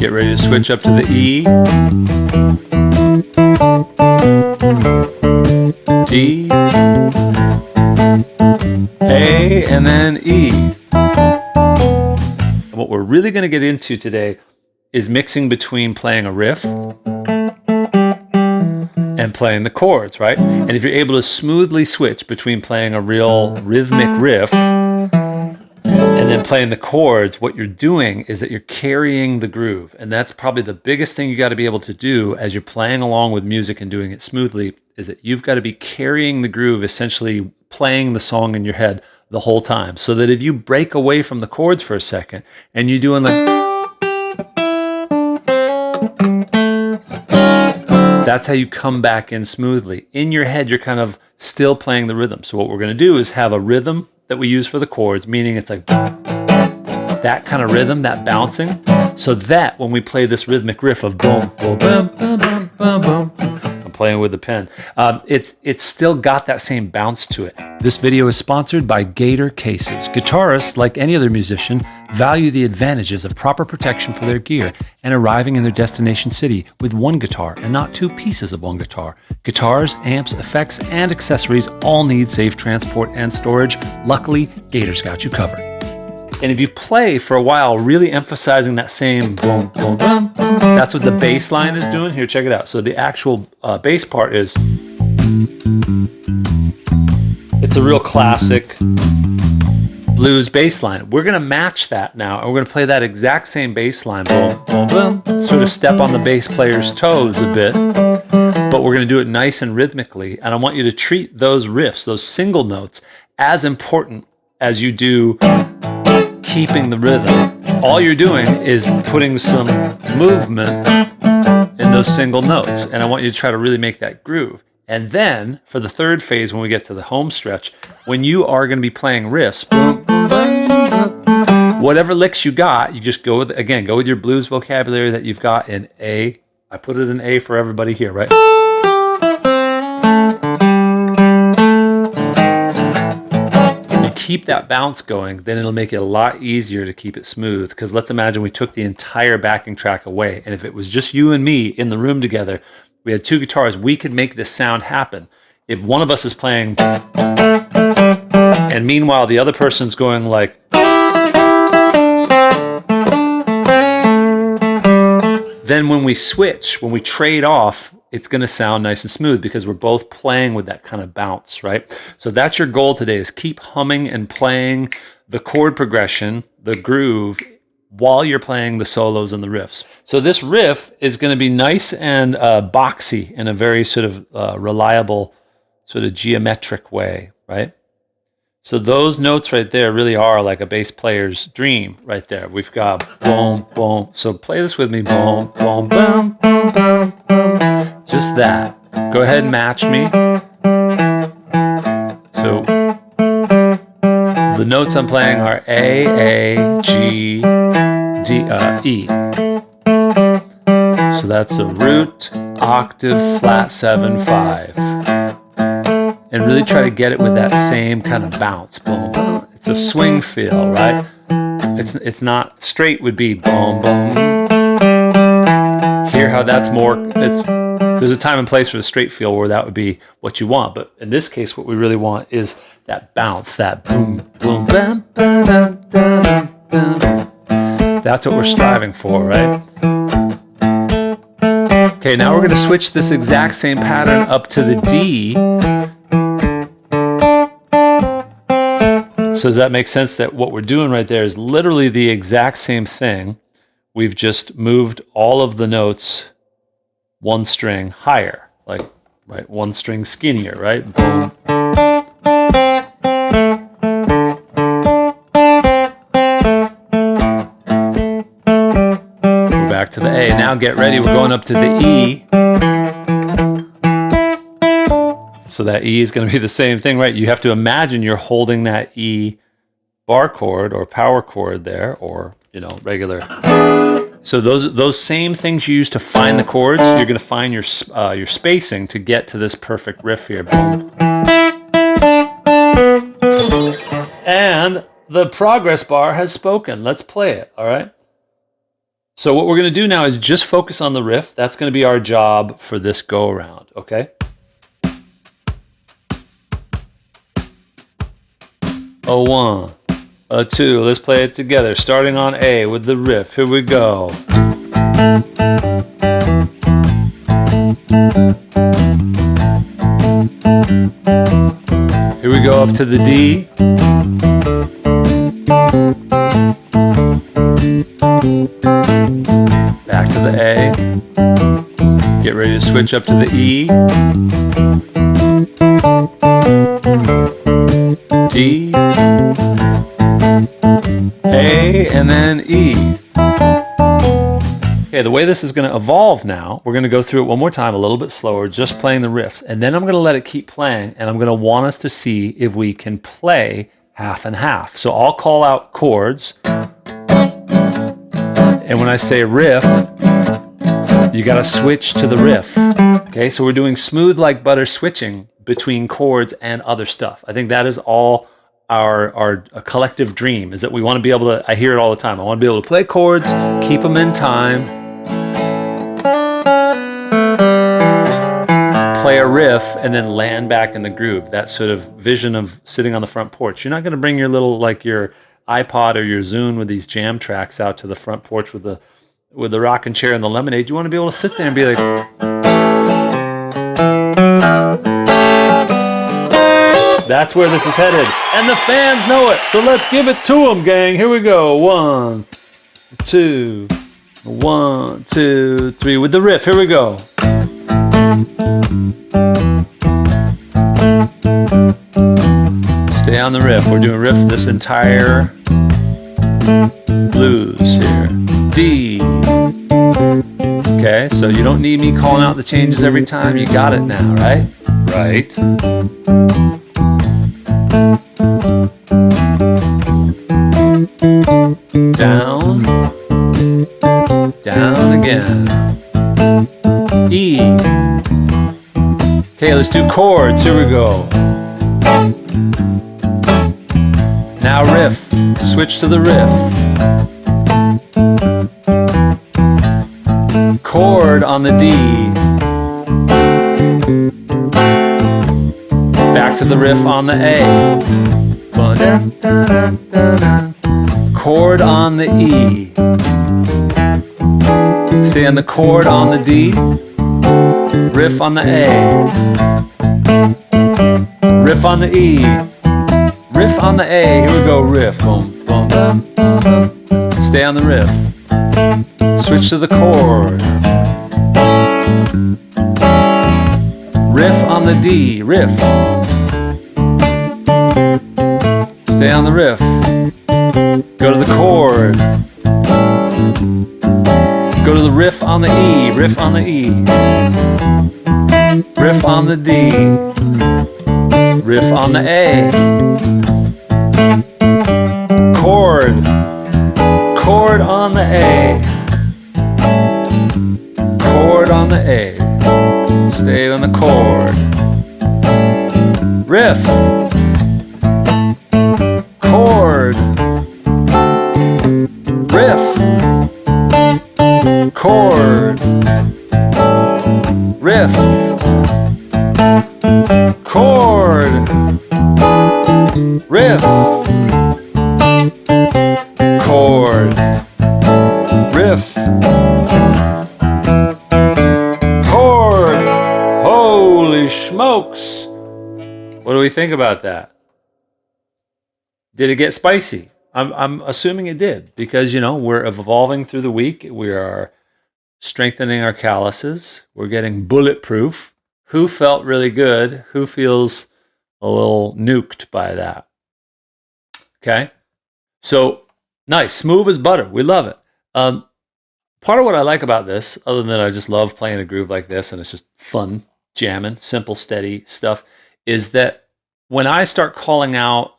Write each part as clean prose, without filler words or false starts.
Get ready to switch up to the E, D, A, and then E. What we're really going to get into today is mixing between playing a riff and playing the chords, right? And if you're able to smoothly switch between playing a real rhythmic riff and then playing the chords, what you're doing is that you're carrying the groove. And that's probably the biggest thing you got to be able to do as you're playing along with music and doing it smoothly, is that you've got to be carrying the groove, essentially playing the song in your head the whole time. So that if you break away from the chords for a second and you're doing like, that's how you come back in smoothly. In your head, you're kind of still playing the rhythm. So what we're going to do is have a rhythm that we use for the chords, meaning it's like that kind of rhythm, that bouncing, so that when we play this rhythmic riff of boom, boom, boom, boom, boom, boom, boom, I'm playing with the pen, it's still got that same bounce to it. This video is sponsored by Gator Cases. Guitarists, like any other musician, value the advantages of proper protection for their gear and arriving in their destination city with one guitar and not two pieces of one guitar. Guitars, amps, effects, and accessories all need safe transport and storage. Luckily, Gator's got you covered. And if you play for a while, really emphasizing that same boom, boom, boom, that's what the bass line is doing. Here, check it out. So the actual bass part is, it's a real classic blues bass line. We're going to match that now, and we're going to play that exact same bass line, boom, boom, boom, sort of step on the bass player's toes a bit, but we're going to do it nice and rhythmically. And I want you to treat those riffs, those single notes, as important as you do keeping the rhythm. All you're doing is putting some movement in those single notes, and I want you to try to really make that groove. And then for the third phase, when we get to the home stretch, when you are going to be playing riffs, boom, boom, boom, boom, whatever licks you got, you just go with, again, go with your blues vocabulary that you've got in A. I put it in A for everybody here, right? Keep that bounce going, then it'll make it a lot easier to keep it smooth. Because let's imagine we took the entire backing track away, and if it was just you and me in the room together, we had two guitars, we could make this sound happen. If one of us is playing and meanwhile the other person's going like, then when we switch, when we trade off, it's going to sound nice and smooth because we're both playing with that kind of bounce, right? So that's your goal today, is keep humming and playing the chord progression, the groove, while you're playing the solos and the riffs. So this riff is going to be nice and boxy in a very sort of reliable, sort of geometric way, right? So those notes right there really are like a bass player's dream right there. We've got boom, boom. So play this with me. Boom, boom, boom, boom, boom, boom. Just that. Go ahead and match me. So the notes I'm playing are A, G, D, E. So that's a root, octave, flat 7, 5. And really try to get it with that same kind of bounce. Boom, boom. It's a swing feel, right? It's not straight, would be boom, boom. Hear how that's more, there's a time and place for the straight feel where that would be what you want. But in this case, what we really want is that bounce, that boom, boom, bam, ba, da, da, da, da. That's what we're striving for, right? Okay, now we're going to switch this exact same pattern up to the D. So does that make sense that what we're doing right there is literally the exact same thing? We've just moved all of the notes one string higher, like, right, one string skinnier, right? Boom. We're back to the A. Now get ready, we're going up to the E. So that E is going to be the same thing, right? You have to imagine you're holding that E bar chord or power chord there, or, you know, regular. So those same things you use to find the chords, you're going to find your spacing to get to this perfect riff here. Boom. And the progress bar has spoken. Let's play it, all right? So what we're going to do now is just focus on the riff. That's going to be our job for this go around, okay? A one, a two, let's play it together. Starting on A with the riff, here we go. Here we go up to the D. Back to the A. Get ready to switch up to the E. D. A, and then E. Okay, the way this is going to evolve now, we're going to go through it one more time, a little bit slower, just playing the riffs. And then I'm going to let it keep playing, and I'm going to want us to see if we can play half and half. So I'll call out chords. And when I say riff, you got to switch to the riff. Okay, so we're doing smooth like butter switching between chords and other stuff. I think that is all our collective dream, is that we want to be able to, I hear it all the time, I want to be able to play chords, keep them in time, play a riff, and then land back in the groove. That sort of vision of sitting on the front porch. You're not going to bring your little, like your iPod or your Zune with these jam tracks out to the front porch with the rocking chair and the lemonade. You want to be able to sit there and be like, that's where this is headed. And the fans know it. So let's give it to them, gang. Here we go. 1, 2, 1, 2, 3 with the riff. Here we go. Stay on the riff. We're doing riff this entire blues here. D. Okay, so you don't need me calling out the changes every time. You got it now, right? Right. Down. Down again. E. Okay, let's do chords. Here we go. Now riff. Switch to the riff. Chord on the D. Back to the riff on the A. Chord on the E. Stay on the chord on the D. Riff on the A. Riff on the E. Riff on the A. Here we go, riff. Boom, boom. Stay on the riff. Switch to the chord. Riff on the D. Riff. Stay on the riff. Go to the chord. Go to the riff on the E. Riff on the E. Riff on the D. Riff on the A. Chord. Chord on the A. Chord on the A. Stay on the chord. Riff. Chord. Riff. Chord. Riff. Chord. Riff. Chord. Riff. Chord. Holy smokes. What do we think about that? Did it get spicy? I'm assuming it did, because, you know, we're evolving through the week. We are strengthening our calluses. We're getting bulletproof. Who felt really good? Who feels a little nuked by that? Okay. So nice. Smooth as butter. We love it. Part of what I like about this, other than I just love playing a groove like this and it's just fun, jamming, simple, steady stuff, is that when I start calling out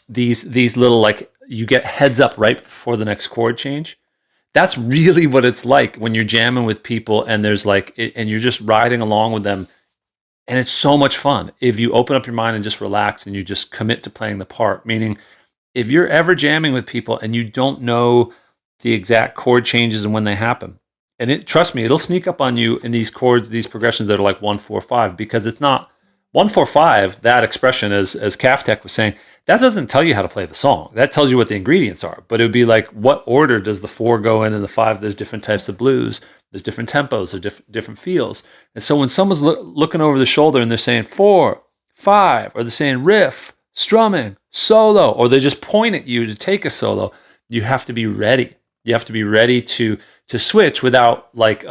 these little, like, you get heads up right before the next chord change. That's really what it's like when you're jamming with people and there's like, and you're just riding along with them. And it's so much fun if you open up your mind and just relax and you just commit to playing the part. Meaning, if you're ever jamming with people and you don't know the exact chord changes and when they happen. And trust me, it'll sneak up on you in these chords, these progressions that are like 1, 4, 5, because it's not 1, 4, 5. That expression, as Caftech was saying, that doesn't tell you how to play the song. That tells you what the ingredients are. But it would be like, what order does the 4 go in and the 5? There's different types of blues. There's different tempos. There's different feels. And so when someone's looking over the shoulder and they're saying 4, 5, or they're saying riff, strumming, solo, or they just point at you to take a solo, you have to be ready. You have to be ready to switch without like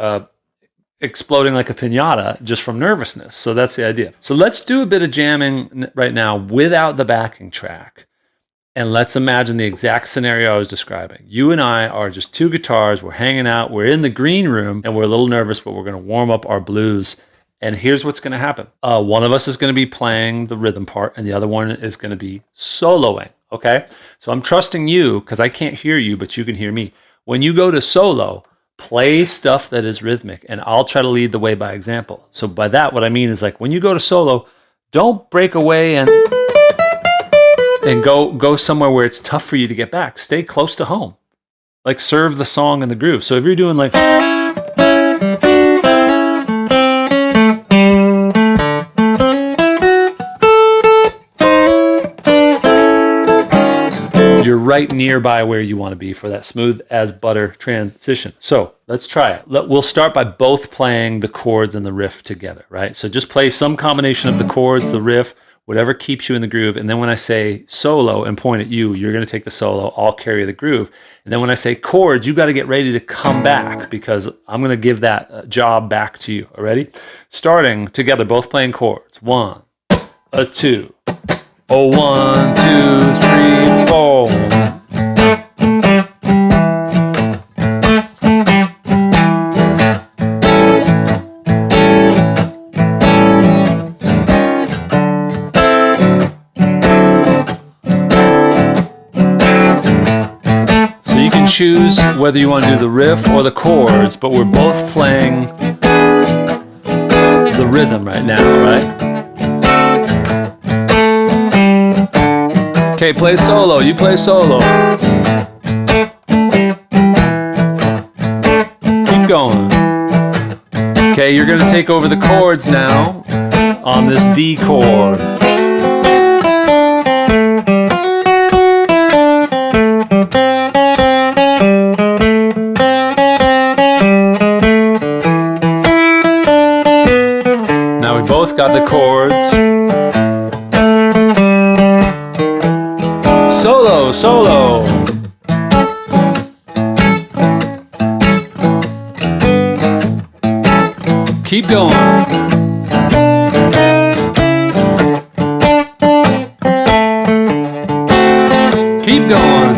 exploding like a piñata just from nervousness. So that's the idea. So let's do a bit of jamming right now without the backing track. And let's imagine the exact scenario I was describing. You and I are just 2 guitars. We're hanging out. We're in the green room and we're a little nervous, but we're going to warm up our blues. And here's what's going to happen. One of us is going to be playing the rhythm part and the other one is going to be soloing. Okay. So I'm trusting you because I can't hear you, but you can hear me. When you go to solo, play stuff that is rhythmic, and I'll try to lead the way by example. So by that, what I mean is like when you go to solo, don't break away and go somewhere where it's tough for you to get back. Stay close to home. Like serve the song and the groove. So if you're doing like... you're right nearby where you want to be for that smooth as butter transition. So let's try it. We'll start by both playing the chords and the riff together, right? So just play some combination of the chords, the riff, whatever keeps you in the groove. And then when I say solo and point at you, you're going to take the solo, I'll carry the groove. And then when I say chords, you got to get ready to come back because I'm going to give that job back to you. Already? Starting together, both playing chords. 1, 2. Oh, 1, 2, 3, 4. So you can choose whether you want to do the riff or the chords, but we're both playing the rhythm right now, right? Okay, play solo. You play solo. Keep going. Okay, you're going to take over the chords now on this D chord. Now we both got the chords. Solo, solo. Keep going. Keep going.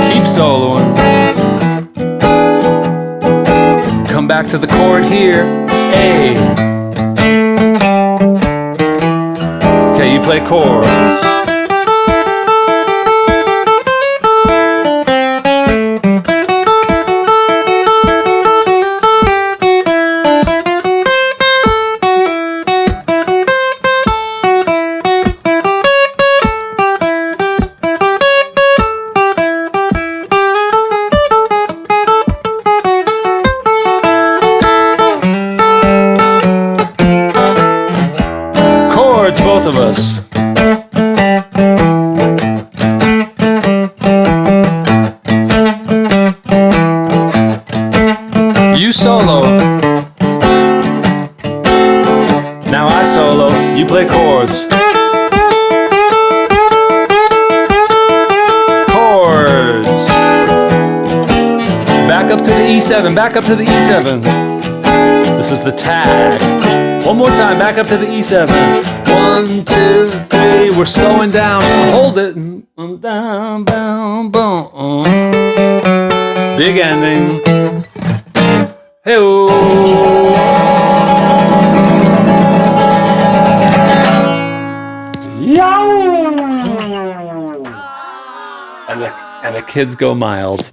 Keep soloing. Come back to the chord here. A. Okay, you play chords. Both of us. You solo. Now I solo. You play chords. Chords. Back up to the E7. Back up to the E7. This is the tag. One more time, back up to the E7. 1, 2, 3. We're slowing down. Hold it. Down, down, boom. Big ending. Hey-oh. And the kids go mild.